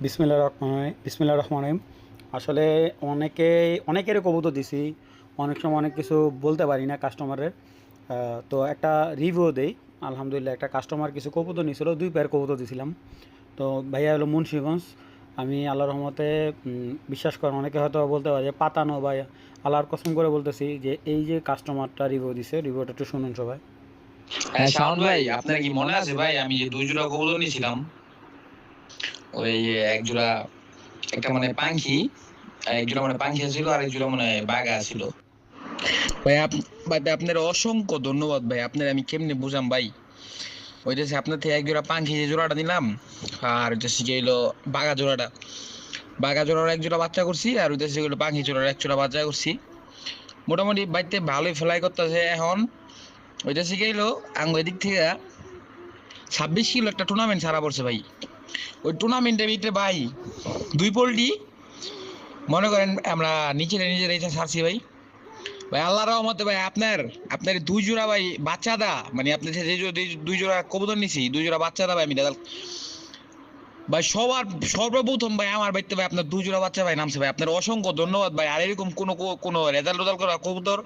বিসমিল্লাহির রহমানির রহিম। আসলে অনেকেরই কবুতর দিছি, অনেক সময় অনেক কিছু বলতে পারি না কাস্টমারের। তো একটা রিভিউ দেই। আলহামদুলিল্লাহ, একটা কাস্টমার কিছু কবুতর নিয়েছিল, 2 পেয়ার কবুতর দিছিলাম। তো ভাইয়া হলো মুন্সিগঞ্জ। আমি আল্লাহর রহমতে বিশ্বাস করেন, অনেকে হয়তো বলতে পারে যে পাতানো, বা আল্লাহর কসম করে বলতেছি যে এই যে কাস্টমারটা রিভিউ দিছে, রিভিউটা একটু শুনুন সবাই। হ্যাঁ, শাওন ভাই, আপনার কি মনে আছে ভাই আমি যে 2 জোড়া কবুতর নিয়েছিলাম? ওই এক জোড়া, একটা মানে পাখি, এক জোড়া মানে পাখি ছিল, আর এক জোড়া মানে বাঘা ছিল। ভাই ভাই আপনার অসংখ্য ধন্যবাদ ভাই। আপনার আমি কেমনে বুঝাম ভাই? ওইটাছে আপনার থেকে এক জোড়া পাখি যে জোড়াটা নিলাম, আর হচ্ছে গেলো বাঘা জোড়াটা। বাঘা জোড়ার এক জোড়া বাচ্চা করছি, আর ওইটাছে গেলো পাখি জোড়ার এক জোড়া বাচ্চা করছি। মোটামুটি বাইতে ভালোই ফ্লাই করতেছে এখন। ওইটাছে গেলো আঙ্গ এদিক থেকে 26 কিলো একটা টুর্নামেন্ট সারা পড়ছে ভাই। ওই টুর্নামেন্টের ভিতরে ভাই 2 পোল্ট্রি, মনে করেন আমরা নিজের এই ছাড়ছি ভাই। ভাই আল্লাহর রহমতে ভাই আপনার আপনার 2 জোড়া ভাই বাচ্চা দা, মানে আপনার যে 2 জোড়া কবুতর নিছি, 2 জোড়া বাচ্চা দা ভাই আমি দাদা ভাই সর্বপ্রথম ভাই আমার বাড়িতে ভাই আপনার 2 জোড়া বাচ্চা ভাই নামছে ভাই। আপনার অসংখ্য ধন্যবাদ ভাই। আর এরকম কোনো রেজাল্ট করা কবুতর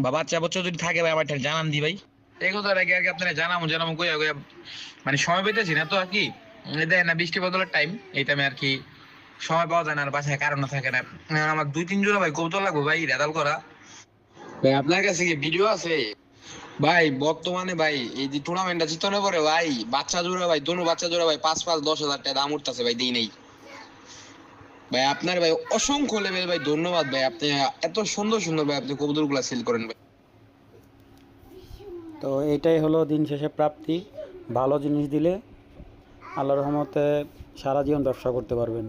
বা বাচ্চা বাচ্চা যদি থাকে ভাই আমার জানান দি ভাই। এই কথার আগে আর কি আপনারা জানামো কইয়া কইয়া মানে সময় পেতেছি না তো আর কি। দেখেন না, বৃষ্টি বদলের টাইম, এই টাইমে আর কি সময় পাওয়া যায় না, আর বাসায় কারণ থাকে না। আমার 2-3 জোড়া ভাই কবুতর লাগবে ভাই রেজাল্ট করা। ভাই আপনার কাছে কি ভিডিও আছে? ভাই বর্তমানে ভাই এই যে টুর্নামেন্টটা জিতানোর পরে ভাই বাচ্চা জোড়া ভাই, দোনো বাচ্চা জোড়া ভাই 5-10 হাজার টাকা দাম উঠতেছে ভাই, দিই নেই ভাই। আপনার ভাই অসংখ্য লেভেল ভাই ধন্যবাদ ভাই। আপনি এত সুন্দর সুন্দর ভাই আপনি কবুতর গুলা সেল করেন ভাই। তো এইটাই হলো দিন শেষে প্রাপ্তি। ভালো জিনিস দিলে আল্লাহর রহমতে সারা জীবন ব্যবসা করতে পারবেন।